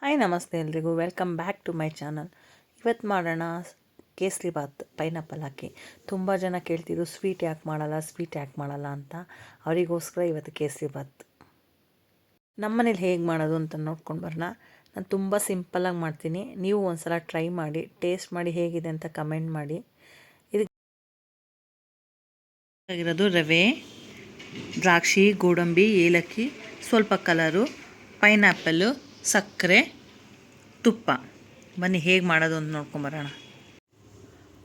Hi ನಮಸ್ತೆ ಎಲ್ರಿಗೂ, welcome back to my channel. ಇವತ್ತು ಮಾಡೋಣ ಕೇಸರಿ ಬಾತ್ ಪೈನಾಪಲ್ ಹಾಕಿ. ತುಂಬ ಜನ ಕೇಳ್ತಿದ್ರು ಸ್ವೀಟ್ ಯಾಕೆ ಮಾಡಲ್ಲ ಅಂತ. ಅವರಿಗೋಸ್ಕರ ಇವತ್ತು ಕೇಸರಿ ಬಾತ್ ನಮ್ಮನೇಲಿ ಹೇಗೆ ಮಾಡೋದು ಅಂತ ನೋಡ್ಕೊಂಡು ಬರೋಣ. ನಾನು ತುಂಬ ಸಿಂಪಲ್ಲಾಗಿ ಮಾಡ್ತೀನಿ. ನೀವು ಒಂದ್ಸಲ ಟ್ರೈ ಮಾಡಿ, ಟೇಸ್ಟ್ ಮಾಡಿ ಹೇಗಿದೆ ಅಂತ ಕಮೆಂಟ್ ಮಾಡಿ. ಇದಕ್ಕಾಗಿರೋದು ರವೆ, ದ್ರಾಕ್ಷಿ, ಗೋಡಂಬಿ, ಏಲಕ್ಕಿ, ಸ್ವಲ್ಪ ಕಲರು, ಪೈನಾಪಲ್ಲು, ಸಕ್ಕರೆ, ತುಪ್ಪ. ಬನ್ನಿ ಹೇಗೆ ಮಾಡೋದು ಅಂತ ನೋಡ್ಕೊಂಬರೋಣ.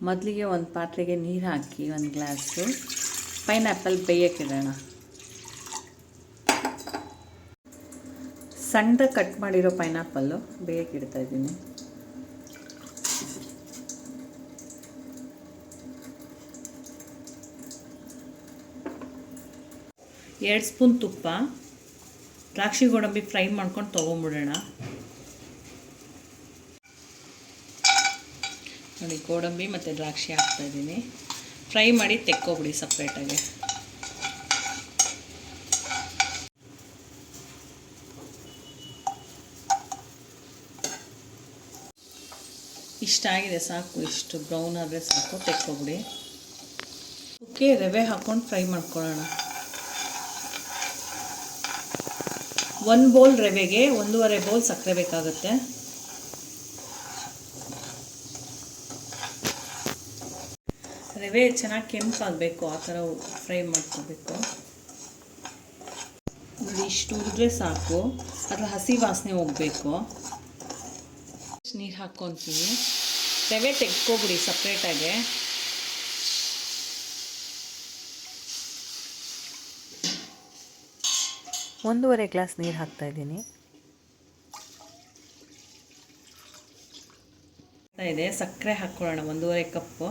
ಮೊದಲಿಗೆ ಒಂದು ಪಾತ್ರೆಗೆ ನೀರು ಹಾಕಿ ಒಂದು ಗ್ಲಾಸು ಪೈನಾಪಲ್ ಬೇಯಕ್ಕಿಡೋಣ. ಸಣ್ಣದಾಗಿ ಕಟ್ ಮಾಡಿರೋ ಪೈನಾಪಲ್ಲು ಬೇಯಕ್ಕಿಡ್ತಾ ಇದ್ದೀನಿ. ಎರಡು ಸ್ಪೂನ್ ತುಪ್ಪ, ದ್ರಾಕ್ಷಿ ಗೋಡಂಬಿ ಫ್ರೈ ಮಾಡ್ಕೊಂಡು ತೊಗೊಂಬಿಡೋಣ. ನೋಡಿ, ಗೋಡಂಬಿ ಮತ್ತು ದ್ರಾಕ್ಷಿ ಹಾಕ್ತಾಯಿದ್ದೀನಿ. ಫ್ರೈ ಮಾಡಿ ತೆಕ್ಕೊಬಿಡಿ ಸಪ್ರೇಟಾಗಿ. ಇಷ್ಟಾಗಿದೆ ಸಾಕು, ಇಷ್ಟು ಬ್ರೌನ್ ಆದರೆ ಸಾಕು, ತೆಕ್ಕೊಬಿಡಿ. ಓಕೆ, ರವೆ ಹಾಕ್ಕೊಂಡು ಫ್ರೈ ಮಾಡ್ಕೊಳ್ಳೋಣ. 1 ಬೌಲ್ ರವೆಗೆ 1.5 ಬೌಲ್ ಸಕ್ಕರೆ ಬೇಕಾಗುತ್ತೆ. ರವೆ ಚೆನ್ನಾಗಿ ಕೆಂಪಾಗಬೇಕು, ಆ ಥರ ಫ್ರೈ ಮಾಡ್ಕೋಬೇಕು. ನೋಡಿ, ಇಷ್ಟು ಹುರಿದ್ರೆ ಸಾಕು, ಅದರ ಹಸಿ ವಾಸನೆ ಹೋಗಬೇಕು. ನೀರು ಹಾಕ್ಕೊತೀವಿ. ರವೆ ತೆಗ್ಕೊಬಿಡಿ ಸಪ್ರೇಟಾಗೆ. ಒಂದೂವರೆ ಗ್ಲಾಸ್ ನೀರು ಹಾಕ್ತಾಯಿದ್ದೀನಿ. ಇದೆ ಸಕ್ಕರೆ ಹಾಕ್ಕೊಳ್ಳೋಣ, 1.5 ಕಪ್ಪು.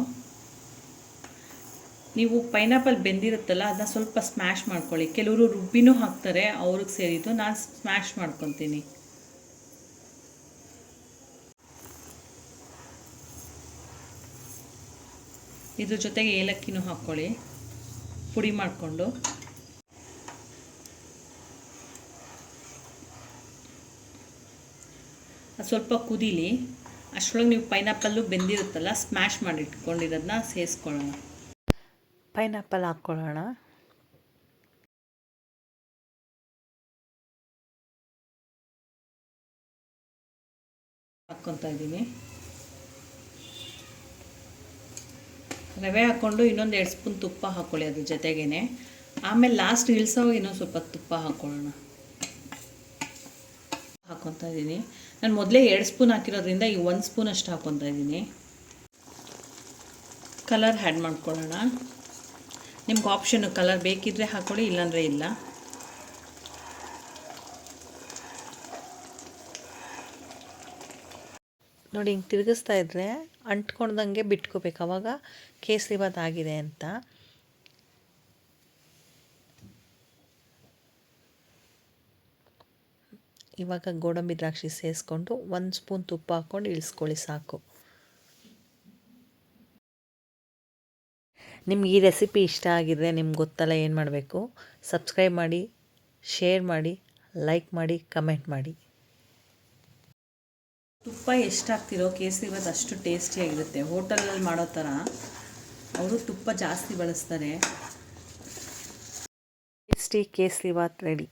ನೀವು ಪೈನಾಪಲ್ ಬೆಂದಿರುತ್ತಲ್ಲ, ಅದನ್ನ ಸ್ವಲ್ಪ ಸ್ಮ್ಯಾಶ್ ಮಾಡ್ಕೊಳ್ಳಿ. ಕೆಲವರು ರುಬ್ಬಿನೂ ಹಾಕ್ತಾರೆ, ಅವ್ರಿಗೆ ಸೇರಿದ್ದು. ನಾನು ಸ್ಮ್ಯಾಶ್ ಮಾಡ್ಕೊತೀನಿ. ಇದ್ರ ಜೊತೆಗೆ ಏಲಕ್ಕಿನೂ ಹಾಕ್ಕೊಳ್ಳಿ, ಪುಡಿ ಮಾಡಿಕೊಂಡು. ಅದು ಸ್ವಲ್ಪ ಕುದೀಲಿ. ಅಷ್ಟರೊಳಗೆ ನೀವು ಪೈನಾಪಲ್ಲು ಬೆಂದಿರುತ್ತಲ್ಲ, ಸ್ಮ್ಯಾಶ್ ಮಾಡಿ ಇಟ್ಕೊಂಡಿರೋದನ್ನ ಸೇರಿಸ್ಕೊಳ್ಳೋಣ. ಪೈನಾಪಲ್ ಹಾಕ್ಕೊಳ್ಳೋಣ. ಹಾಕ್ಕೊತಾ ಇದ್ದೀನಿ. ರವೆ ಹಾಕ್ಕೊಂಡು ಇನ್ನೊಂದು 2 ಸ್ಪೂನ್ ತುಪ್ಪ ಹಾಕ್ಕೊಳ್ಳಿ ಅದ್ರ ಜೊತೆಗೇನೆ. ಆಮೇಲೆ ಲಾಸ್ಟ್ ಇಳಿಸೋವಾಗ ಇನ್ನೊಂದು ಸ್ವಲ್ಪ ತುಪ್ಪ ಹಾಕ್ಕೊಳ್ಳೋಣ. ಹಾಕ್ಕೊತಾ ಇದ್ದೀನಿ. ನಾನು ಮೊದಲೇ 2 ಸ್ಪೂನ್ ಹಾಕಿರೋದ್ರಿಂದ ಈಗ 1 ಸ್ಪೂನ್ ಅಷ್ಟು ಹಾಕ್ಕೊತಾ ಇದ್ದೀನಿ. ಕಲರ್ ಆ್ಯಡ್ ಮಾಡ್ಕೊಳ್ಳೋಣ. ನಿಮ್ಗೆ ಆಪ್ಷನ್ನು, ಕಲರ್ ಬೇಕಿದ್ದರೆ ಹಾಕ್ಕೊಳ್ಳಿ, ಇಲ್ಲಾಂದರೆ ಇಲ್ಲ. ನೋಡಿ, ಹಿಂಗೆ ತಿರುಗಿಸ್ತಾ ಇದ್ದರೆ ಅಂಟ್ಕೊಂಡ್ದಂಗೆ ಬಿಟ್ಕೋಬೇಕು, ಆವಾಗ ಕೇಸರಿ ಬಾತ್ ಆಗಿದೆ ಅಂತ. ಇವಾಗ ಗೋಡಂಬಿ ದ್ರಾಕ್ಷಿ ಸೇರಿಸ್ಕೊಂಡು 1 ಸ್ಪೂನ್ ತುಪ್ಪ ಹಾಕ್ಕೊಂಡು ಇಳಿಸ್ಕೊಳ್ಳಿ ಸಾಕು. ನಿಮ್ಗೆ ಈ ರೆಸಿಪಿ ಇಷ್ಟ ಆಗಿದ್ರೆ ನಿಮ್ಗೆ ಗೊತ್ತಲ್ಲ ಏನು ಮಾಡಬೇಕು. ಸಬ್ಸ್ಕ್ರೈಬ್ ಮಾಡಿ, ಶೇರ್ ಮಾಡಿ, ಲೈಕ್ ಮಾಡಿ, ಕಮೆಂಟ್ ಮಾಡಿ. ತುಪ್ಪ ಎಷ್ಟು ಹಾಕ್ತಿರೋ ಕೇಸರಿ ಬಾತ್ ಅಷ್ಟು ಟೇಸ್ಟಿಯಾಗಿರುತ್ತೆ. ಹೋಟೆಲಲ್ಲಿ ಮಾಡೋ ಥರ ಅವರು ತುಪ್ಪ ಜಾಸ್ತಿ ಬಳಸ್ತಾರೆ. Tasty kesari bath ready.